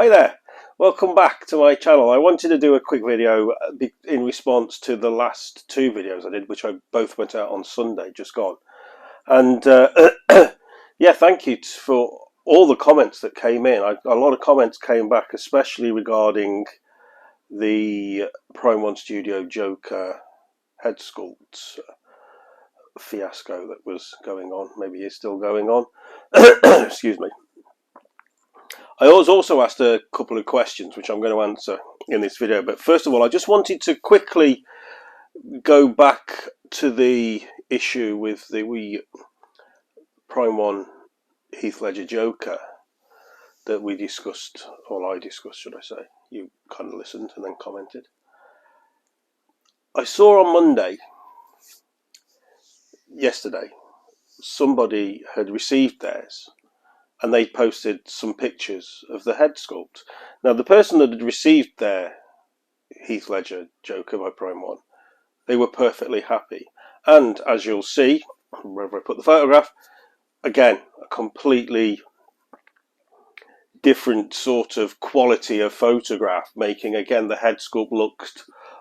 Hi there, welcome back to my channel. I wanted to do a quick video in response to the last two videos I did, which both went out on Sunday, just gone. And yeah, thank you for all the comments that came in. A lot of comments came back, especially regarding the Prime 1 Studio Joker head sculpt fiasco that was going on. Maybe is still going on. Excuse me. I was also asked a couple of questions which I'm going to answer in this video, but first of all I just wanted to quickly go back to the issue with the Prime 1 Heath Ledger Joker that we discussed, or I discussed should I say. You kind of listened and then commented. I saw on Monday, yesterday, somebody had received theirs and they posted some pictures of the head sculpt. Now, the person that had received their Heath Ledger Joker by Prime 1, they were perfectly happy. And as you'll see, wherever I put the photograph, again, a completely different sort of quality of photograph, making again the head sculpt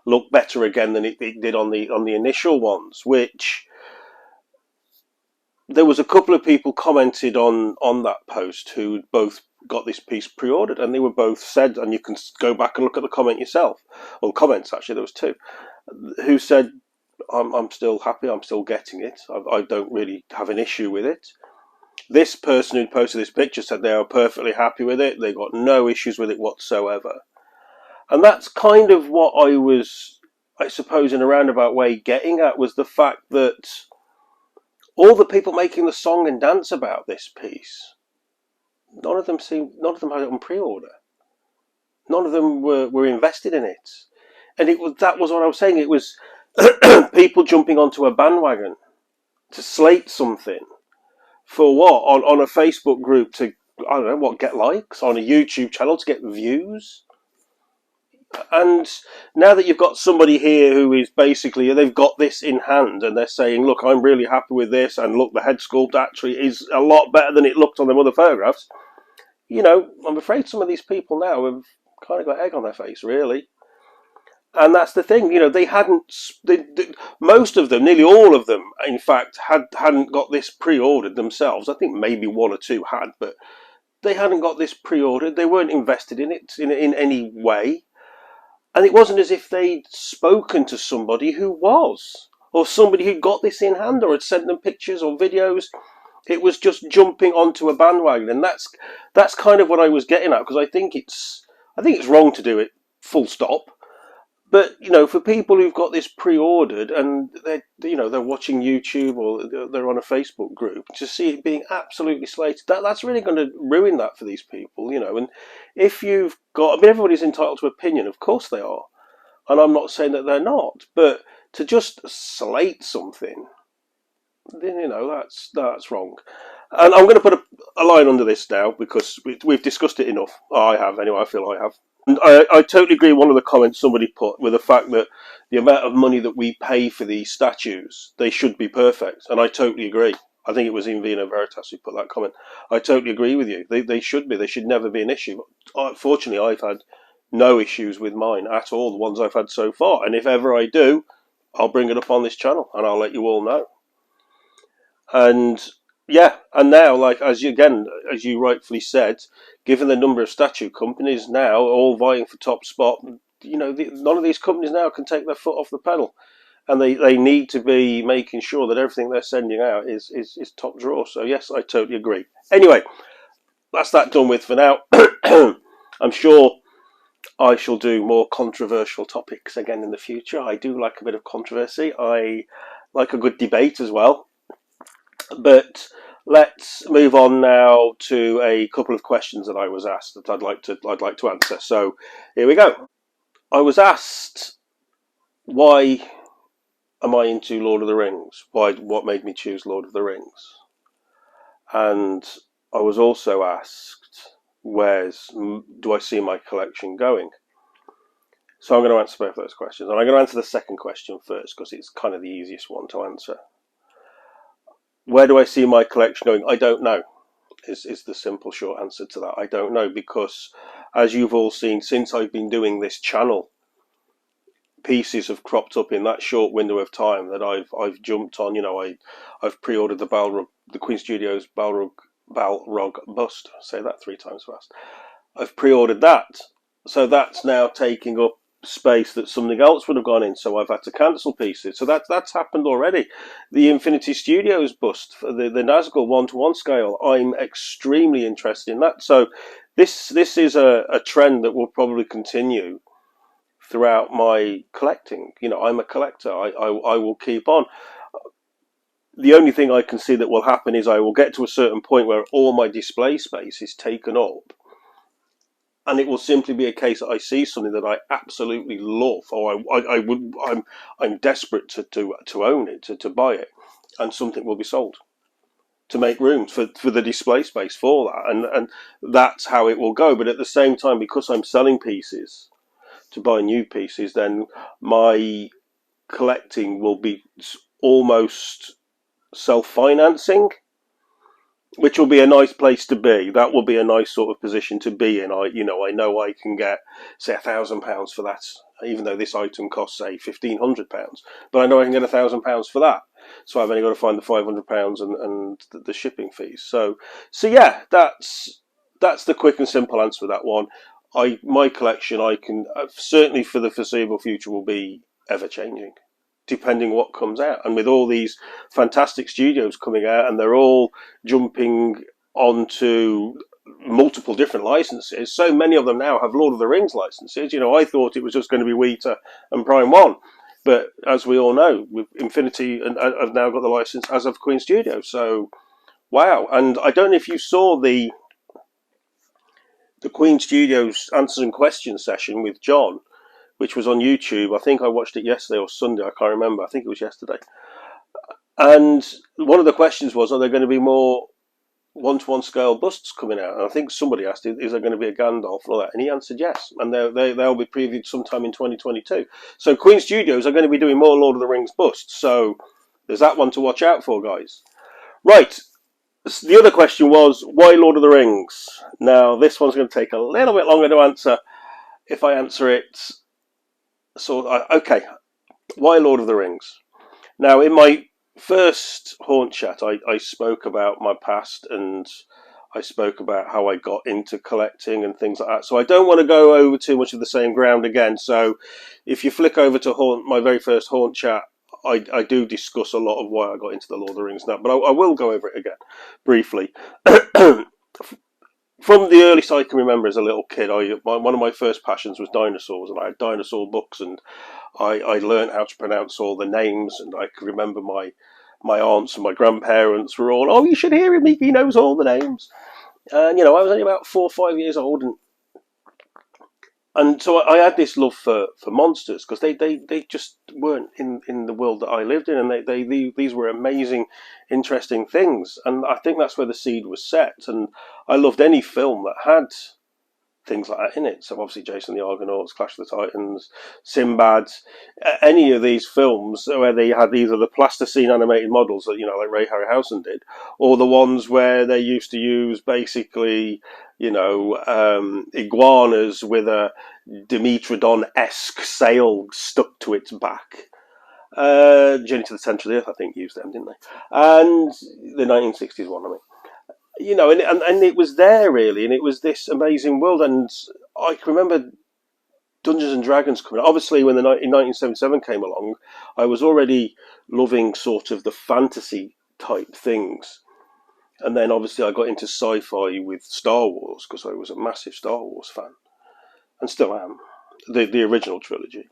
look better again than it did on the initial ones, which there was a couple of people commented on that post who both got this piece pre-ordered, and they were both said, and you can go back and look at the comment yourself, or comments actually, there was two, who said, I'm still happy, I'm still getting it, I don't really have an issue with it. This person who posted this picture said they are perfectly happy with it, they got no issues with it whatsoever. And that's kind of what I was, I suppose, in a roundabout way getting at, was the fact that all the people making the song and dance about this piece, none of them had it on pre-order. None of them were invested in it. And that was what I was saying. It was people jumping onto a bandwagon to slate something for what? On a Facebook group to, I don't know, what, get likes? On a YouTube channel to get views? And now that you've got somebody here who is basically, they've got this in hand and they're saying, look, I'm really happy with this, and look, the head sculpt actually is a lot better than it looked on them other photographs. You know, I'm afraid some of these people now have kind of got egg on their face, really. And that's the thing, you know, most of them, nearly all of them, in fact, hadn't got this pre-ordered themselves. I think maybe one or two had, but they hadn't got this pre-ordered. They weren't invested in it in any way. And it wasn't as if they'd spoken to somebody who was, or somebody who got this in hand, or had sent them pictures or videos. It was just jumping onto a bandwagon, and that's kind of what I was getting at, because I think it's wrong to do it, full stop. But you know, for people who've got this pre-ordered and they're watching YouTube or they're on a Facebook group, to see it being absolutely slated, that's really going to ruin that for these people, you know. And if you've got, I mean, everybody's entitled to opinion, of course they are, and I'm not saying that they're not, but to just slate something, then, you know, that's wrong. And I'm going to put a line under this now, because we've discussed it enough. I have, anyway. I feel I have. And I totally agree with one of the comments somebody put, with the fact that the amount of money that we pay for these statues, they should be perfect. And I totally agree. I think it was in Vino Veritas who put that comment. I totally agree with you. They should be. They should never be an issue. Fortunately, I've had no issues with mine at all, the ones I've had so far. And if ever I do, I'll bring it up on this channel and I'll let you all know. And yeah, and now, like, as you rightfully said, given the number of statue companies now all vying for top spot, you know, none of these companies now can take their foot off the pedal, and they need to be making sure that everything they're sending out is top drawer. So yes, I totally agree. Anyway, that's that done with for now. I'm sure I shall do more controversial topics again in the future. I do like a bit of controversy. I like a good debate as well. But let's move on now to a couple of questions that I was asked that I'd like to answer. So here we go. I was asked, why am I into Lord of the Rings? What made me choose Lord of the Rings? And I was also asked, do I see my collection going? So I'm going to answer both of those questions. And I'm going to answer the second question first, because it's kind of the easiest one to answer. Where do I see my collection going? I don't know, is the simple short answer to that. I don't know, because as you've all seen, since I've been doing this channel, pieces have cropped up in that short window of time that I've jumped on. I've pre-ordered the Queen Studios Balrog bust. I'll say that 3 times fast. I've pre-ordered that, so that's now taking up space that something else would have gone in. So I've had to cancel pieces. So that's happened already. The Infinity Studios bust for the Nazgul 1:1 scale. I'm extremely interested in that. So this is a trend that will probably continue throughout my collecting. I'm a collector. I will keep on. The only thing I can see that will happen is I will get to a certain point where all my display space is taken up, and it will simply be a case that I see something that I absolutely love, or I'm desperate to own it, to buy it, and something will be sold to make room for the display space for that, and that's how it will go. But at the same time, because I'm selling pieces to buy new pieces, then my collecting will be almost self-financing, which will be a nice place to be. That will be a nice sort of position to be in. I know I can get, say, £1,000 for that, even though this item costs, say, £1,500, but I know I can get £1,000 for that. So I've only got to find the £500 and the shipping fees. So yeah, that's the quick and simple answer to that one. My collection, I can certainly for the foreseeable future, will be ever changing, depending what comes out. And with all these fantastic studios coming out, and they're all jumping onto multiple different licenses, so many of them now have Lord of the Rings licenses. I thought it was just going to be Weta and Prime One, but as we all know, with Infinity and I've now got the license, as of Queen Studios. So wow. And I don't know if you saw the Queen Studios answers and questions session with John, which was on YouTube. I think I watched it yesterday or Sunday. I can't remember. I think it was yesterday. And one of the questions was, are there going to be more 1:1 scale busts coming out? And I think somebody asked, is there going to be a Gandalf and all that? And he answered yes. And they'll be previewed sometime in 2022. So Queen Studios are going to be doing more Lord of the Rings busts. So there's that one to watch out for, guys. Right. The other question was, why Lord of the Rings? Now, this one's going to take a little bit longer to answer. If I answer it, okay, why Lord of the Rings? Now, in my first Haunt Chat, I spoke about my past, and I spoke about how I got into collecting and things like that. So I don't want to go over too much of the same ground again. So if you flick over to my very first Haunt Chat, I do discuss a lot of why I got into the Lord of the Rings now, but I will go over it again briefly. From the earliest I can remember as a little kid, one of my first passions was dinosaurs, and I had dinosaur books, and I learned how to pronounce all the names, and I can remember my aunts and my grandparents were all, oh, you should hear him, he knows all the names. And, I was only about 4 or 5 years old, and so I had this love for monsters, because they just weren't in the world that I lived in, and these were amazing, interesting things. And I think that's where the seed was set. And I loved any film that had things like that in it. So obviously Jason the Argonauts, Clash of the Titans, Sinbad, any of these films where they had either the plasticine animated models that, like Ray Harryhausen did, or the ones where they used to use basically, iguanas with a Dimetrodon-esque sail stuck to its back. Journey to the Centre of the Earth, I think, used them, didn't they? And the 1960s one, I mean. And it was there, really, and it was this amazing world. And I can remember Dungeons and Dragons coming out. Obviously, when in 1977 came along, I was already loving sort of the fantasy type things. And then obviously I got into sci-fi with Star Wars, because I was a massive Star Wars fan, and still am, the original trilogy.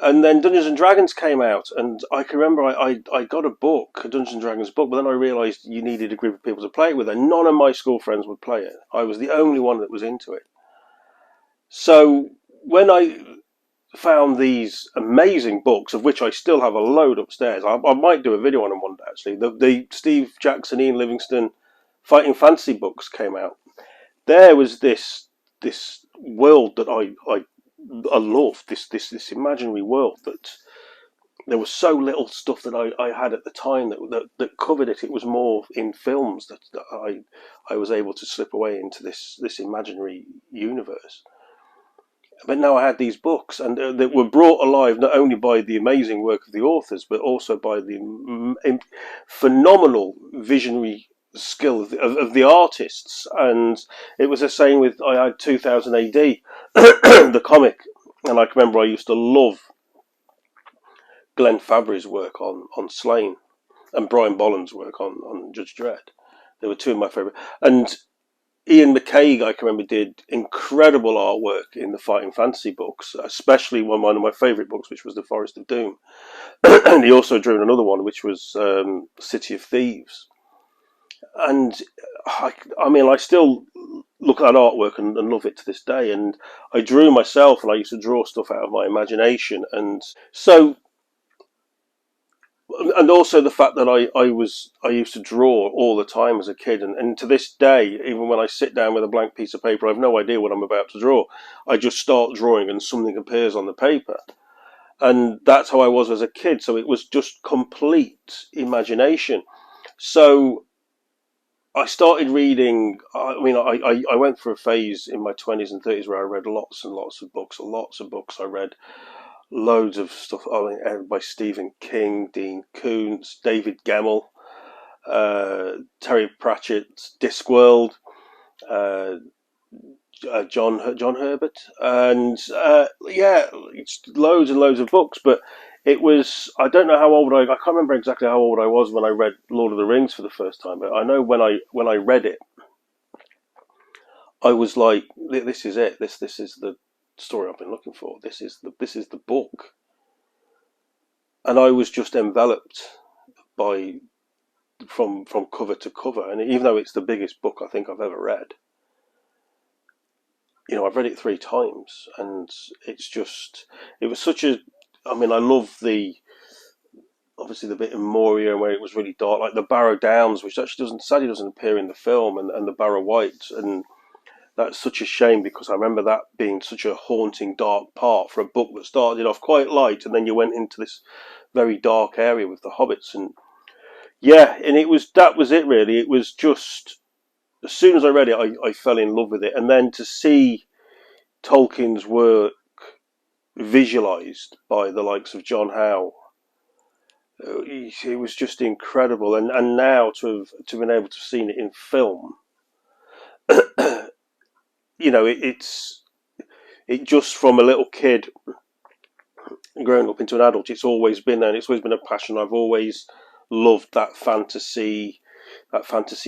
And then Dungeons and Dragons came out, and I can remember I got a book, a Dungeons and Dragons book, but then I realised you needed a group of people to play it with, and none of my school friends would play it. I was the only one that was into it. So when I found these amazing books, of which I still have a load upstairs, I might do a video on them one day, actually. The Steve Jackson, Ian Livingstone Fighting Fantasy books came out. There was this world that I love, this imaginary world there was so little stuff that I had at the time that covered it. It was more in films that I was able to slip away into this imaginary universe. But now I had these books, and that were brought alive not only by the amazing work of the authors, but also by the phenomenal visionary skill of the artists. And it was the same with, I had 2000 AD, the comic, and I can remember I used to love Glenn Fabry's work on Slain and Brian Bolland's work on Judge Dredd. They were two of my favourite. And Ian McCaig, I can remember, did incredible artwork in the Fighting Fantasy books, especially one of my favourite books, which was The Forest of Doom. And he also drew another one, which was City of Thieves. And I mean, I still look at that artwork and love it to this day. And I drew myself, and I used to draw stuff out of my imagination. And so, and also the fact that I used to draw all the time as a kid, and to this day, even when I sit down with a blank piece of paper, I have no idea what I'm about to draw. I just start drawing and something appears on the paper. And that's how I was as a kid. So it was just complete imagination. So I started reading. I mean, I went through a phase in my 20s and 30s where I read lots and lots of books. I read loads of stuff by Stephen King, Dean Koontz, David Gemmell, Terry Pratchett's Discworld, John Herbert, and yeah, it's loads and loads of books. But it was, I don't know how old I can't remember exactly how old I was when I read Lord of the Rings for the first time. But I know when I read it, I was like, this is it. This is the story I've been looking for. This is the book. And I was just enveloped from cover to cover. And even though it's the biggest book I think I've ever read, I've read it 3 times, and it was such a, I mean, I love obviously the bit in Moria where it was really dark, like the Barrow Downs, which actually doesn't appear in the film, and the Barrow Whites, and that's such a shame because I remember that being such a haunting, dark part for a book that started off quite light, and then you went into this very dark area with the hobbits. And yeah, and that was it really. It was just, as soon as I read it, I fell in love with it. And then to see Tolkien's work visualized by the likes of John Howe, it was just incredible. And now to have been able to have seen it in film, it just, from a little kid growing up into an adult, it's always been there, and it's always been a passion. I've always loved that fantasy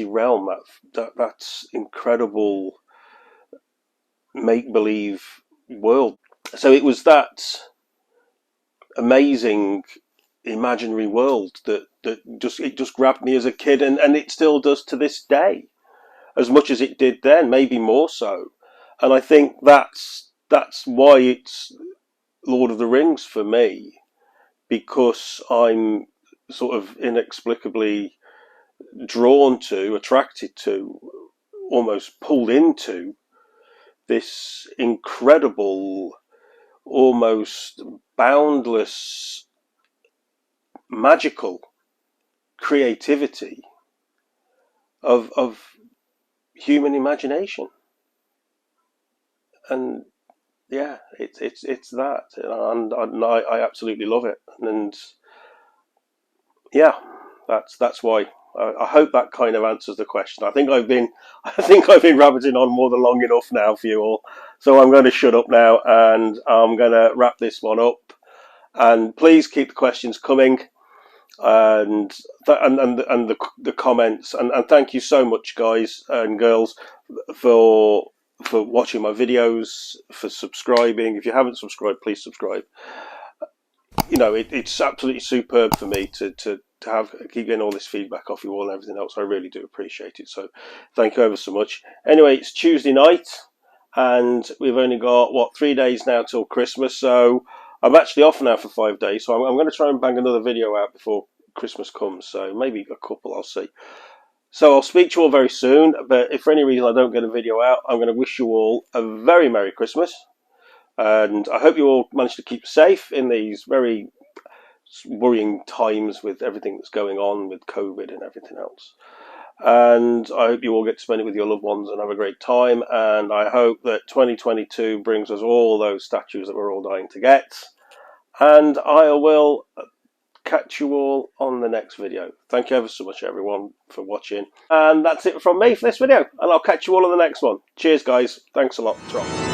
realm, that's incredible make-believe world. So it was that amazing imaginary world that just grabbed me as a kid, and it still does to this day, as much as it did then, maybe more so. And I think that's why it's Lord of the Rings for me, because I'm sort of inexplicably drawn to, attracted to, almost pulled into this incredible, almost boundless, magical creativity of human imagination. And yeah, it's that, and I absolutely love it. And yeah, that's why. I hope that kind of answers the question. I think I've been rabbiting on more than long enough now for you all. So I'm going to shut up now, and I'm going to wrap this one up. And please keep the questions coming, and the comments, and thank you so much, guys and girls, for watching my videos, for subscribing. If you haven't subscribed, please subscribe. It's absolutely superb for me to keep getting all this feedback off you all and everything else. I really do appreciate it. So thank you ever so much. Anyway, it's Tuesday night, and we've only got 3 days now till Christmas. So I'm actually off now for 5 days. So I'm going to try and bang another video out before Christmas comes. So maybe a couple, I'll see. So I'll speak to you all very soon. But if for any reason I don't get a video out, I'm going to wish you all a very Merry Christmas. And I hope you all manage to keep safe in these very worrying times with everything that's going on with COVID and everything else. And I hope you all get to spend it with your loved ones and have a great time. And I hope that 2022 brings us all those statues that we're all dying to get. And I will catch you all on the next video. Thank you ever so much, everyone, for watching. And that's it from me for this video. And I'll catch you all on the next one. Cheers, guys. Thanks a lot.